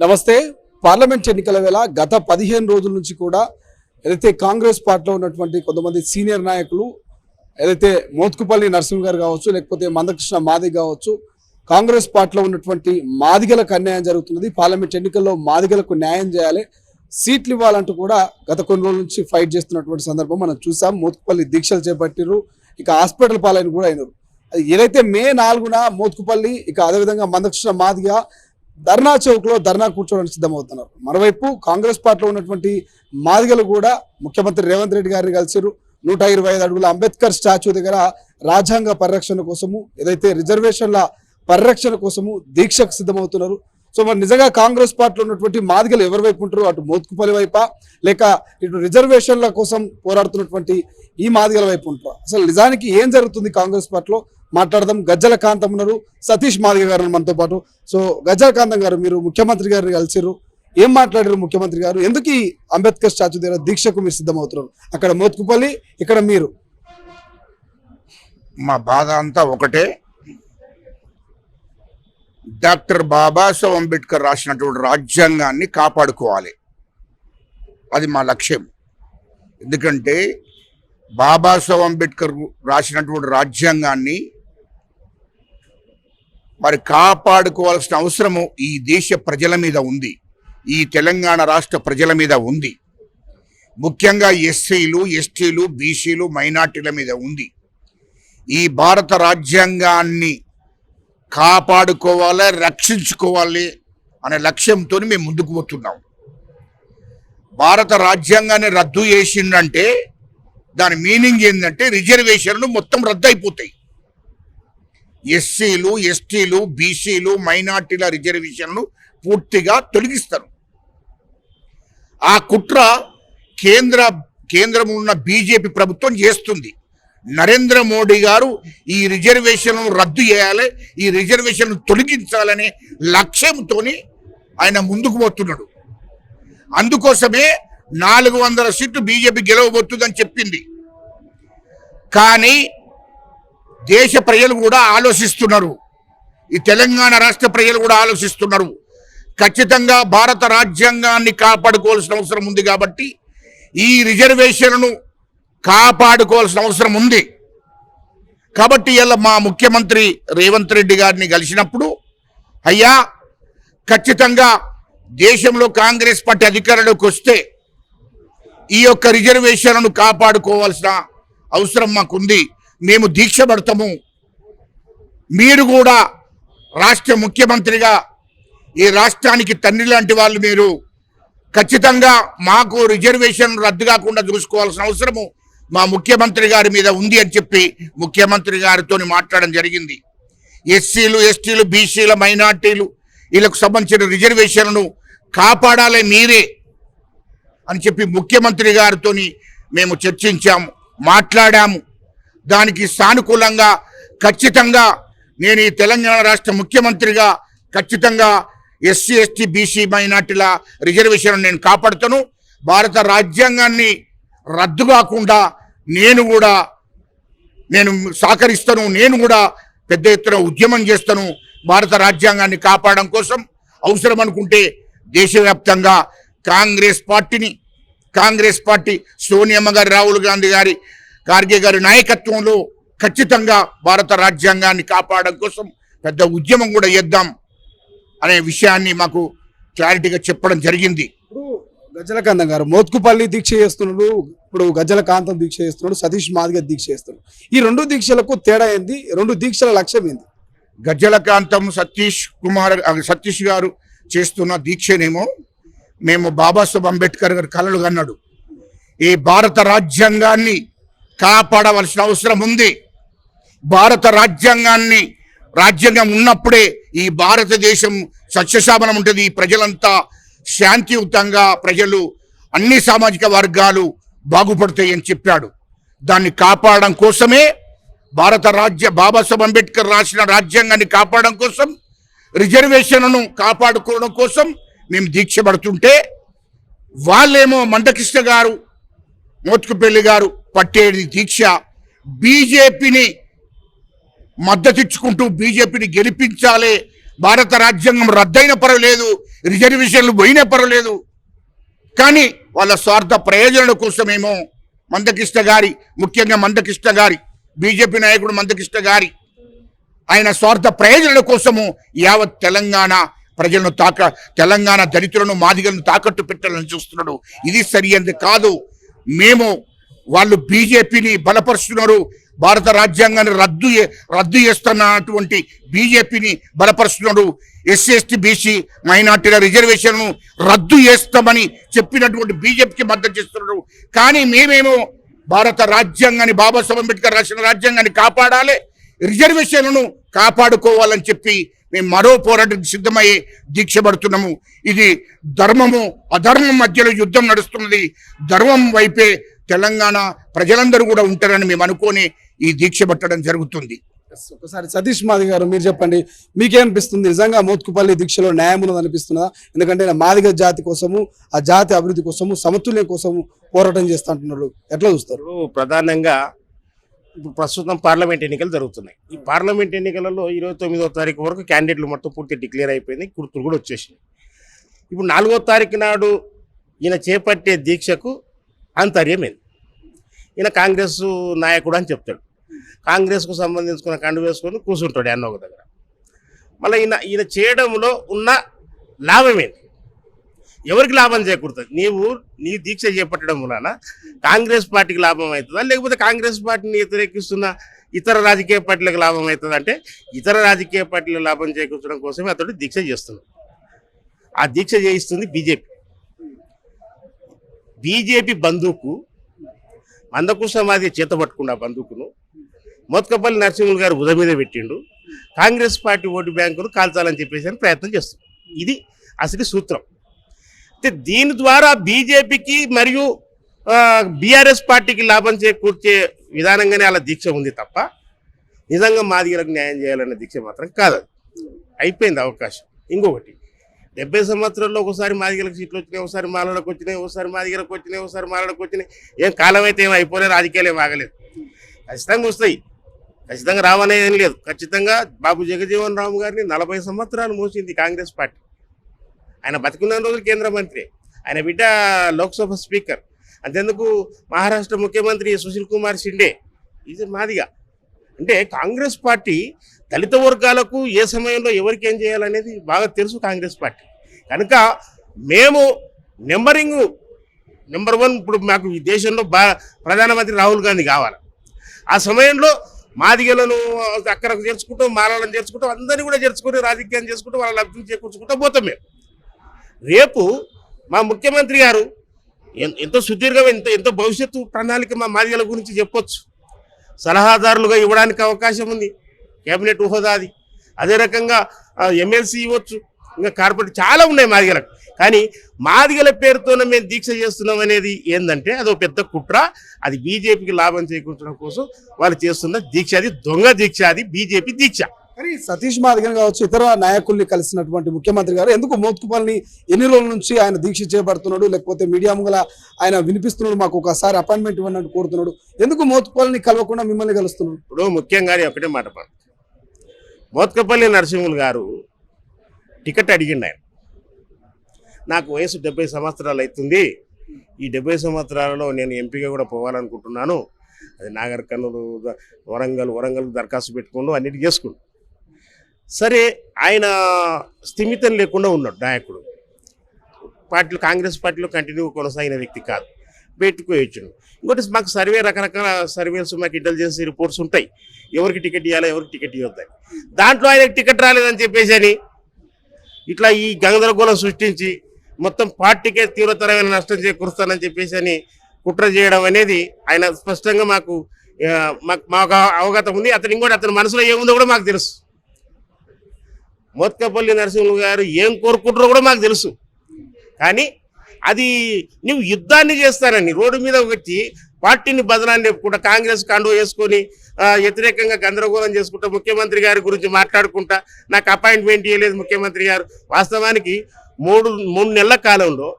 నమస్తే. పార్లమెంట్ ఎన్నికల వేళ గత 15 రోజుల నుంచి కూడా ఏదైతే కాంగ్రెస్ పార్టీలో ఉన్నటువంటి కొంతమంది సీనియర్ నాయకులు ఏదైతే మోత్కుపల్లి నరసింహ గారు కావచ్చు, లేకపోతే మందకృష్ణ మాదిగ కావచ్చు, కాంగ్రెస్ పార్టీలో ఉన్నటువంటి మాదిగలకు అన్యాయం జరుగుతున్నది, పార్లమెంట్ ఎన్నికల్లో మాదిగలకు న్యాయం చేయాలి, సీట్లు ఇవ్వాలంటూ కూడా గత కొన్ని రోజుల నుంచి ఫైట్ చేస్తున్నటువంటి సందర్భం మనం చూసాం. మోత్కుపల్లి దీక్షలు చేపట్టిరు, ఇక హాస్పిటల్ పాలైన కూడా అయినారు. ఏదైతే మే 4న మోత్కుపల్లి, ఇక అదేవిధంగా మందకృష్ణ మాదిగ ధర్నా చౌక్ లో ధర్నా కూర్చోవడానికి సిద్ధమవుతున్నారు. మరోవైపు కాంగ్రెస్ పార్టీలో ఉన్నటువంటి మాదిగలు కూడా ముఖ్యమంత్రి రేవంత్ రెడ్డి గారిని కలిసిరు. 125 అడుగుల అంబేద్కర్ స్టాచ్యూ దగ్గర రాజ్యాంగ పరిరక్షణ కోసము, ఏదైతే రిజర్వేషన్ల పరిరక్షణ కోసము దీక్షకు సిద్ధమవుతున్నారు. సో మరి నిజంగా కాంగ్రెస్ పార్టీలో ఉన్నటువంటి మాదిగలు ఎవరి వైపు ఉంటారు? అటు మోత్కుపల్లి వైపా, లేక ఇటు రిజర్వేషన్ల కోసం పోరాడుతున్నటువంటి ఈ మాదిగల వైపు ఉంటారు? అసలు నిజానికి ఏం జరుగుతుంది కాంగ్రెస్ పార్టీలో మాట్లాడదాం. గజ్జల కాంతం ఉన్నారు, సతీష్ మాదిగ గారు మనతో పాటు. సో గజ్జల కాంతం గారు, మీరు ముఖ్యమంత్రి గారిని కలిసిరు, ఏం మాట్లాడారు ముఖ్యమంత్రి గారు? ఎందుకు ఈ అంబేద్కర్ స్టాచ్యూ దగ్గర దీక్షకు మీరు సిద్ధమవుతున్నారు? అక్కడ మోత్కుపల్లి, ఇక్కడ మీరు. మా బాధ అంతా ఒకటే. డాక్టర్ బాబాసాహెబ్ అంబేద్కర్ రాసినటువంటి రాజ్యాంగాన్ని కాపాడుకోవాలి, అది మా లక్ష్యం. ఎందుకంటే బాబాసాహెబ్ అంబేద్కర్ రాసినటువంటి రాజ్యాంగాన్ని మరి కాపాడుకోవాల్సిన అవసరము ఈ దేశ ప్రజల మీద ఉంది, ఈ తెలంగాణ రాష్ట్ర ప్రజల మీద ఉంది. ముఖ్యంగా ఎస్సీలు, ఎస్టీలు, బీసీలు, మైనార్టీల మీద ఉంది. ఈ భారత రాజ్యాంగాన్ని కాపాడుకోవాలి, రక్షించుకోవాలి అనే లక్ష్యంతో మేము ముందుకు పోతున్నాం. భారత రాజ్యాంగాన్ని రద్దు చేసిందంటే దాని మీనింగ్ ఏంటంటే రిజర్వేషన్లు మొత్తం రద్దు అయిపోతాయి. ఎస్సీలు, ఎస్టీలు, బీసీలు, మైనార్టీల రిజర్వేషన్లు పూర్తిగా తొలగిస్తారు. ఆ కుట్ర కేంద్రంలో ఉన్న బీజేపీ ప్రభుత్వం చేస్తుంది. నరేంద్ర మోడీ గారు ఈ రిజర్వేషన్లను రద్దు చేయాలి, ఈ రిజర్వేషన్లు తొలగించాలనే లక్ష్యంతో ఆయన ముందుకు పోతున్నాడు. అందుకోసమే 400 సీట్లు బీజేపీ గెలవబోతుందని చెప్పింది. కానీ దేశ ప్రజలు కూడా ఆలోచిస్తున్నారు, ఈ తెలంగాణ రాష్ట్ర ప్రజలు కూడా ఆలోచిస్తున్నారు. ఖచ్చితంగా భారత రాజ్యాంగాన్ని కాపాడుకోవాల్సిన అవసరం ఉంది కాబట్టి ఈ రిజర్వేషన్లను కాపాడుకోవాల్సిన అవసరం ఉంది. కాబట్టి ఇలా మా ముఖ్యమంత్రి రేవంత్ రెడ్డి గారిని కలిసినప్పుడు, అయ్యా ఖచ్చితంగా దేశంలో కాంగ్రెస్ పార్టీ అధికారంలోకి వస్తే ఈ యొక్క రిజర్వేషన్లను కాపాడుకోవాల్సిన అవసరం మాకుంది, మేము దీక్ష పడతాము. మీరు కూడా రాష్ట్ర ముఖ్యమంత్రిగా ఈ రాష్ట్రానికి తండ్రి లాంటి వాళ్ళు, మీరు ఖచ్చితంగా మాకు రిజర్వేషన్ రద్దు కాకుండా చూసుకోవాల్సిన అవసరము మా ముఖ్యమంత్రి గారి మీద ఉంది అని చెప్పి ముఖ్యమంత్రి గారితో మాట్లాడడం జరిగింది. ఎస్సీలు, ఎస్టీలు, బీసీల, మైనార్టీలు వీళ్ళకు సంబంధించిన రిజర్వేషన్లను కాపాడాలి మీరే అని చెప్పి ముఖ్యమంత్రి గారితో మేము చర్చించాము, మాట్లాడాము. దానికి సానుకూలంగా ఖచ్చితంగా నేను ఈ తెలంగాణ రాష్ట్ర ముఖ్యమంత్రిగా ఖచ్చితంగా ఎస్సీ, ఎస్టీ, బీసీ, మైనార్టీల రిజర్వేషన్ నేను కాపాడుతాను. భారత రాజ్యాంగాన్ని రద్దు కాకుండా నేను సహకరిస్తాను. నేను కూడా పెద్ద ఎత్తున ఉద్యమం చేస్తాను భారత రాజ్యాంగాన్ని కాపాడడం కోసం. అవసరం అనుకుంటే దేశవ్యాప్తంగా కాంగ్రెస్ పార్టీ సోనియమ్మ గారి, రాహుల్ గాంధీ గారి, ఖార్గే గారి నాయకత్వంలో ఖచ్చితంగా భారత రాజ్యాంగాన్ని కాపాడడం కోసం పెద్ద ఉద్యమం కూడా చేద్దాం అనే విషయాన్ని మాకు క్లారిటీగా చెప్పడం జరిగింది. గజ్జల కాంతం గారు మోత్కుపల్లి దీక్ష చేస్తున్నాడు, ఇప్పుడు గజ్జల కాంతం దీక్ష చేస్తున్నాడు, సతీష్ మాదిగ దీక్ష చేస్తున్నాడు. ఈ 2 దీక్షలకు తేడా ఏంది? 2 దీక్షల లక్ష్యం ఏంది? గజ్జల కాంతం సతీష్ గారు చేస్తున్న దీక్షనేమో మేము బాబాసాహెబ్ అంబేద్కర్ గారు కలలు కన్నాడు, ఈ భారత రాజ్యాంగాన్ని కాపాడవలసిన అవసరం ఉంది. భారత రాజ్యాంగం ఉన్నప్పుడే ఈ భారతదేశం సస్యశామనం ఉంటుంది. ఈ ప్రజలంతా శాంతియుతంగా, ప్రజలు అన్ని సామాజిక వర్గాలు బాగుపడతాయి అని చెప్పాడు. దాన్ని కాపాడడం కోసమే బాబాసాహెబ్ అంబేద్కర్ రాసిన రాజ్యాంగాన్ని కాపాడడం కోసం, రిజర్వేషన్లను కాపాడుకోవడం కోసం మేము దీక్ష పడుతుంటే, వాళ్ళేమో మందకృష్ణ గారు, మోత్కుపల్లి గారు పట్టేది దీక్ష బీజేపీని మద్దతు ఇచ్చుకుంటూ బీజేపీని గెలిపించాలి, భారత రాజ్యాంగం రద్దయిన పర్వాలేదు, రిజర్వేషన్లు పోయినా పర్వాలేదు, కానీ వాళ్ళ స్వార్థ ప్రయోజనాల కోసమేమో మందకృష్ణ గారి, ముఖ్యంగా మందకృష్ణ గారి, బీజేపీ నాయకుడు మందకృష్ణ గారి ఆయన స్వార్థ ప్రయోజనాల కోసము యావత్ తెలంగాణ ప్రజలను తెలంగాణ దళితులను, మాదిగలను తాకట్టు పెట్టాలని చూస్తున్నాడు. ఇది సరియైనది కాదు. మేము వాళ్ళు బీజేపీని బలపరుస్తున్నారు, భారత రాజ్యాంగాన్ని రద్దు చేస్తున్నటువంటి బీజేపీని బలపరుస్తున్నాడు. ఎస్సీ ఎస్టీ బీసీ మైనార్టీల రిజర్వేషన్ను రద్దు చేస్తామని చెప్పినటువంటి బీజేపీకి మద్దతు చేస్తున్నారు. కానీ మేమేమో భారత రాజ్యాంగాన్ని, బాబాసాహెబ్ అంబేద్కర్ రాసిన రాజ్యాంగాన్ని కాపాడాలి, రిజర్వేషన్లను కాపాడుకోవాలని చెప్పి మేము మరో పోరాటానికి సిద్ధమయ్యే దీక్ష పడుతున్నాము. ఇది ధర్మము అధర్మం మధ్యలో యుద్ధం నడుస్తున్నది. ధర్మం వైపే తెలంగాణ ప్రజలందరూ కూడా ఉంటారని మేము అనుకొని ఈ దీక్ష పట్టడం జరుగుతుంది. ఒకసారి సతీష్ మాదిగ గారు మీరు చెప్పండి, మీకేమనిపిస్తుంది? నిజంగా మోత్కుపల్లి దీక్షలో న్యాయం ఉన్నది అనిపిస్తున్నదా? ఎందుకంటే మాదిగ జాతి కోసము, ఆ జాతి అభివృద్ధి కోసము, సమతుల్యం కోసము పోరాటం చేస్తా అంటున్నారు. ఎట్లా చూస్తారు? ప్రధానంగా ఇప్పుడు ప్రస్తుతం పార్లమెంట్ ఎన్నికలు జరుగుతున్నాయి. ఈ పార్లమెంట్ ఎన్నికలలో 29వ తారీఖు వరకు క్యాండిడేట్లు మొత్తం పూర్తి డిక్లేర్ అయిపోయింది, గుర్తులు కూడా వచ్చేసినాయి. ఇప్పుడు 4వ తారీఖు నాడు ఈయన చేపట్టే దీక్షకు ఆంతర్యమైంది. ఈయన కాంగ్రెస్ నాయకుడు అని చెప్తాడు, కాంగ్రెస్కు సంబంధించుకున్న కండు వేసుకొని కూర్చుంటాడు అన్న ఒక దగ్గర. మళ్ళీ ఈయన చేయడంలో ఉన్న లాభం ఏంటి? ఎవరికి లాభం చేకూరుతుంది? నీ దీక్ష చేపట్టడం వలన కాంగ్రెస్ పార్టీకి లాభం అవుతుందా, లేకపోతే కాంగ్రెస్ పార్టీని వ్యతిరేకిస్తున్న ఇతర రాజకీయ పార్టీలకు లాభం అవుతుంది? అంటే ఇతర రాజకీయ పార్టీలకు లాభం చేకూర్చడం కోసమే అతడు దీక్ష చేస్తున్నాడు. ఆ దీక్ష చేయిస్తుంది బీజేపీ బంధువుకు మందకృష్ణ మాదిగ చేత పట్టుకున్న బంధువుకును మోత్కుపల్లి నరసింహులు గారు భుజం మీద పెట్టిండు. కాంగ్రెస్ పార్టీ ఓటు బ్యాంకును కాల్చాలని చెప్పేసి ప్రయత్నం చేస్తుంది. ఇది అసలు సూత్రం. అయితే దీని ద్వారా బీజేపీకి మరియు బీఆర్ఎస్ పార్టీకి లాభం చేకూర్చే విధానంగానే అలా దీక్ష ఉంది తప్ప నిజంగా మాదిగలకు న్యాయం చేయాలనే దీక్ష మాత్రం కాదు. అయిపోయింది అవకాశం. ఇంకొకటి, 70 సంవత్సరాల్లో ఒకసారి మాదిగలకు సీట్లు వచ్చినాయి, ఒకసారి మాలలకు వచ్చినాయి, ఒకసారి మాదిగలకు వచ్చినాయి, ఒకసారి మాలలకు వచ్చినాయి. ఏం కాలం అయితే ఏం అయిపోలేదు, రాజకీయాలు ఏం ఆగలేదు. ఖచ్చితంగా వస్తాయి, ఖచ్చితంగా రావనేది ఏం లేదు. ఖచ్చితంగా బాబు జగజీవన్ రామ్ గారిని 40 సంవత్సరాలు మోసింది కాంగ్రెస్ పార్టీ. ఆయన బతికున్న రోజులు కేంద్ర మంత్రి, ఆయన బిడ్డ లోక్సభ స్పీకర్, అంతేందుకు మహారాష్ట్ర ముఖ్యమంత్రి సుశీల్ కుమార్ షిండే ఇది మాదిగా. అంటే కాంగ్రెస్ పార్టీ దళిత వర్గాలకు ఏ సమయంలో ఎవరికి ఏం చేయాలనేది బాగా తెలుసు కాంగ్రెస్ పార్టీ. కనుక మేము నెంబర్ 1 ఇప్పుడు మాకు ఈ దేశంలో ప్రధానమంత్రి రాహుల్ గాంధీ కావాలి. ఆ సమయంలో మాదిగలను అక్కడకు చేర్చుకుంటాం, మాలను చేర్చుకుంటాం, అందరినీ కూడా చేర్చుకుంటూ రాజకీయం చేసుకుంటూ వాళ్ళ లబ్ధి చేకూర్చుకుంటూ పోతాం. మేము రేపు మా ముఖ్యమంత్రి గారు ఎంతో సుదీర్ఘమైన ఎంతో భవిష్యత్తు ప్రణాళిక మా మాదిగల గురించి చెప్పొచ్చు. సలహాదారులుగా ఇవ్వడానికి అవకాశం ఉంది, కేబినెట్ హోదాది. అదే రకంగా ఎమ్మెల్సీ ఇవ్వచ్చు, ఇంకా కార్పొరేట్ చాలా ఉన్నాయి మాదిగలకు. కానీ మాదిగల పేరుతోనే మేము దీక్ష చేస్తున్నాం అనేది ఏంటంటే అదో పెద్ద కుట్ర. అది బీజేపీకి లాభం చేకూర్చడం కోసం వాళ్ళు చేస్తున్న దీక్ష. అది దొంగ దీక్ష, అది బీజేపీ దీక్ష. కానీ సతీష్ మాదిగన్ కావచ్చు, ఇతర నాయకుల్ని కలిసినటువంటి ముఖ్యమంత్రి గారు ఎందుకు మోత్కుపల్లిని ఎన్ని రోజుల నుంచి ఆయన దీక్ష చేపడుతున్నాడు, లేకపోతే మీడియా ముంగల ఆయన వినిపిస్తున్నాడు, మాకు ఒకసారి అపాయింట్మెంట్ ఇవ్వనట్టు కోరుతున్నాడు, ఎందుకు మోత్కుపల్లిని కలవకుండా మిమ్మల్ని కలుస్తున్నాడు? ఇప్పుడు ముఖ్యంగా ఒకటే మాట, మోత్కుపల్లి నరసింహులు గారు టికెట్ అడిగిండు. ఆయన నాకు వయసు 70 సంవత్సరాలు అవుతుంది, ఈ 70 సంవత్సరాలలో నేను ఎంపీగా కూడా పోవాలనుకుంటున్నాను, అది నాగర్ కర్నూలు వరంగల్ దరఖాస్తు పెట్టుకుంటూ అన్నిటి చేసుకుంటూ. సరే, ఆయన స్థిమితం లేకుండా ఉన్నాడు నాయకుడు. కాంగ్రెస్ పార్టీలో కంటిన్యూ కొనసాగిన వ్యక్తి కాదు, పెట్టుకోవచ్చును. ఇంకోటి మాకు రకరకాల సర్వేస్, మాకు ఇంటెలిజెన్స్ రిపోర్ట్స్ ఉంటాయి, ఎవరికి టికెట్ ఇవ్వాలి, ఎవరికి టికెట్ ఇవ్వద్దని. దాంట్లో ఆయనకు టికెట్ రాలేదని చెప్పేసి అని ఇట్లా ఈ గందరగోళం సృష్టించి మొత్తం పార్టీకే తీవ్రతరమైన నష్టం చేకూరుస్తానని చెప్పేసి అని కుట్ర చేయడం అనేది ఆయన స్పష్టంగా మాకు అవగతం ఉంది. అతని మనసులో ఏముందో కూడా మాకు తెలుసు. మోత్కుపల్లి నరసింహులు గారు ఏం కోరుకుంటారో కూడా మాకు తెలుసు. కానీ అది నువ్వు యుద్ధాన్ని చేస్తానని రోడ్డు మీద వచ్చి పార్టీని బదనాన్ని చెప్పుకుంటా, కాంగ్రెస్ కండువా వేసుకొని వ్యతిరేకంగా గందరగోళం చేసుకుంటా, ముఖ్యమంత్రి గారి గురించి మాట్లాడుకుంటా, నాకు అపాయింట్మెంట్ ఇవ్వలేదు ముఖ్యమంత్రి గారు. వాస్తవానికి 3 నెలల కాలంలో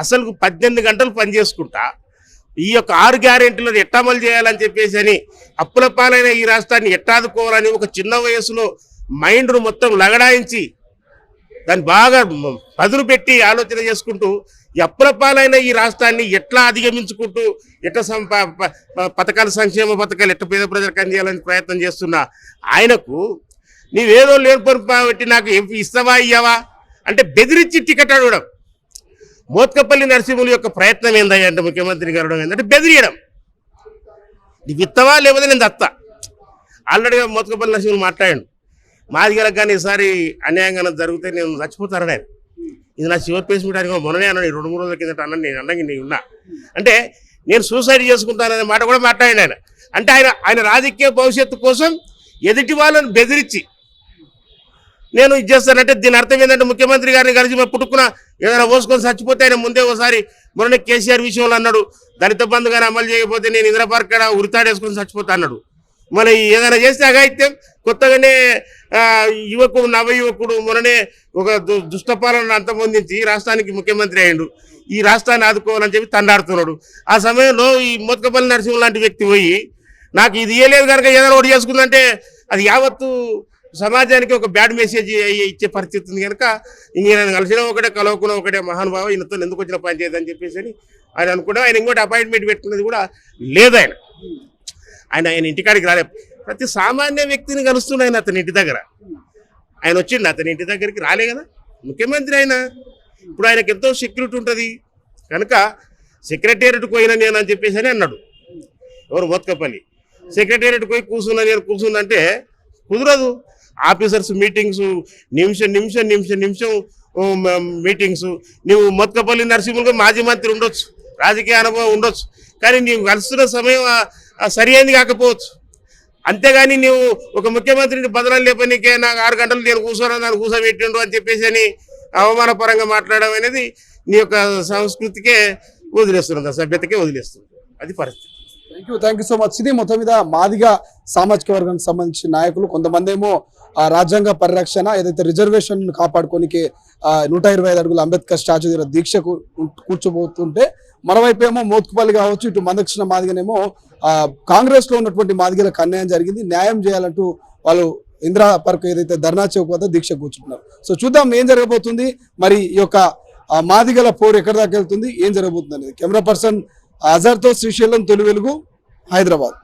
అసలు 18 గంటలు పనిచేసుకుంటా ఈ యొక్క 6 గ్యారెంటీలను ఎట్టామలు చేయాలని చెప్పేసి అని అప్పుల పాలైన ఈ రాష్ట్రాన్ని ఎట్టాదుకోవాలని ఒక చిన్న వయసులో మైండ్ను మొత్తం లగడాయించి దాన్ని బాగా పదును పెట్టి ఆలోచన చేసుకుంటూ ఈ అప్పుల పాలైన ఈ రాష్ట్రాన్ని ఎట్లా అధిగమించుకుంటూ ఎట్లా పథకాలు సంక్షేమ పథకాలు ఎట్లా పేద ప్రజలకు అందించాలని ప్రయత్నం చేస్తున్న ఆయనకు నీవేదో లేని పని పెట్టి నాకు ఇస్తావా ఇయ్యవా అంటే బెదిరించి టికెట్ అడగడం. మోత్కపల్లి నరసింహుల యొక్క ప్రయత్నం ఏందయ్యా అంటే ముఖ్యమంత్రి గారు ఏంటంటే బెదిరియడం. నీకు ఇస్తావా లేకపోతే నేను దత్తా. ఆల్రెడీగా మోత్కపల్లి నరసింహులు మాట్లాడాడు, మాదిగలకు కానీ ఈసారి అన్యాయంగా జరిగితే నేను చచ్చిపోతానని ఆయన. ఇది నా చివరి పేస్ మీటానికి మొన్ననే అన్నాడు, 2-3 రోజుల కిందట అన్నాడు. నేను అన్నకి నేను ఉన్నా అంటే నేను సూసైడ్ చేసుకుంటాననే మాట కూడా మాట్లాడాడు ఆయన. అంటే ఆయన రాజకీయ భవిష్యత్తు కోసం ఎదుటి వాళ్ళని బెదిరించి నేను ఇది చేస్తానంటే దీని అర్థం ఏంటంటే ముఖ్యమంత్రి గారిని కలిసి పుట్టుకున్న ఏదైనా పోసుకొని చచ్చిపోతే ఆయన ముందే ఒకసారి మొన్న కేసీఆర్ విషయంలో అన్నాడు, దళిత బంధు కానీ అమలు చేయకపోతే నేను ఇందిరా పార్క్ కాడ ఉరితాడేసుకొని చచ్చిపోతా అన్నాడు. మరి ఏదైనా చేస్తే అగాయిత్యం కొత్తగానే యువకుడు నవయువకుడు మొన్ననే ఒక దుష్టపాలన అంతమొందించి రాష్ట్రానికి ముఖ్యమంత్రి అయ్యిండు. ఈ రాష్ట్రాన్ని ఆదుకోవాలని చెప్పి తండాడుతున్నాడు. ఆ సమయంలో ఈ మోత్కపల్లి నరసింహ లాంటి వ్యక్తి పోయి నాకు ఇది ఇయ్యలేదు కనుక ఏదైనా ఒకటి చేసుకుందంటే అది యావత్తు సమాజానికి ఒక బ్యాడ్ మెసేజ్ ఇచ్చే పరిస్థితి ఉంది. కనుక నేను కలిసిన ఒకటే కలవకున్న ఒకటే మహానుభావ ఈయనతో ఎందుకు వచ్చిన పని చేయదని చెప్పేసి ఆయన అనుకుంటే ఆయన ఇంకోటి అపాయింట్మెంట్ పెట్టుకున్నది కూడా లేదు. ఆయన ఇంటికాడికి రాలే. ప్రతి సామాన్య వ్యక్తిని కలుస్తున్నాడు ఆయన అతని ఇంటి దగ్గర. ఆయన వచ్చిండు అతని ఇంటి దగ్గరికి రాలే కదా ముఖ్యమంత్రి ఆయన. ఇప్పుడు ఆయనకు ఎంతో సెక్యూరిటీ ఉంటుంది కనుక సెక్రటేరియట్కి పోయినా నేను అని చెప్పేసి అని అన్నాడు. ఎవరు మోత్కపల్లి సెక్రటేరియట్ పోయి కూర్చున్నా నేను కూర్చుందంటే కుదరదు. ఆఫీసర్స్ మీటింగ్స్ నిమిషం మీటింగ్స్. నువ్వు మోత్కపల్లి నరసింహులుగా మాజీ మంత్రి ఉండొచ్చు, రాజకీయ అనుభవం ఉండొచ్చు, కానీ నీవు కలుస్తున్న సమయం సరి అయింది కాకపోవచ్చు. అంతేగాని నువ్వు ఒక ముఖ్యమంత్రిని బదనాలు లేపనికే నాకు 6 గంటలు నేను కూర్చోనని కూర్చోబెట్టిండు అని చెప్పేసి అని అవమానపరంగా మాట్లాడడం అనేది నీ యొక్క సంస్కృతికే వదిలేస్తున్నది, సభ్యతకే వదిలేస్తుంది. అది పరిస్థితి. Thank you so much. ఇది మొత్తం మీద మాదిగా సామాజిక వర్గానికి సంబంధించిన నాయకులు కొంతమంది ఏమో రాజ్యాంగ పరిరక్షణ ఏదైతే రిజర్వేషన్ కాపాడుకోనికి 125 అడుగుల అంబేద్కర్ స్టాచ్యూ దగ్గర దీక్ష కూర్చోబోతుంటే మరోవైపు ఏమో మోత్కుపల్లి కావచ్చు, ఇటు మందకృష్ణ మాదిగనేమో కాంగ్రెస్ లో ఉన్నటువంటి మాదిగలకు అన్యాయం జరిగింది, న్యాయం చేయాలంటూ వాళ్ళు ఇందిరా పార్క్ ఏదైతే ధర్నా చౌక్ వద్ద దీక్ష కూర్చుంటున్నారు. సో చూద్దాం ఏం జరగబోతుంది, మరి ఈ యొక్క మాదిగల పోరు ఎక్కడి దాకా వెళ్తుంది, ఏం జరగబోతుంది అనేది. కెమెరా పర్సన్ అజర్తో శ్రీశైలం, తొలి వెలుగు, హైదరాబాద్.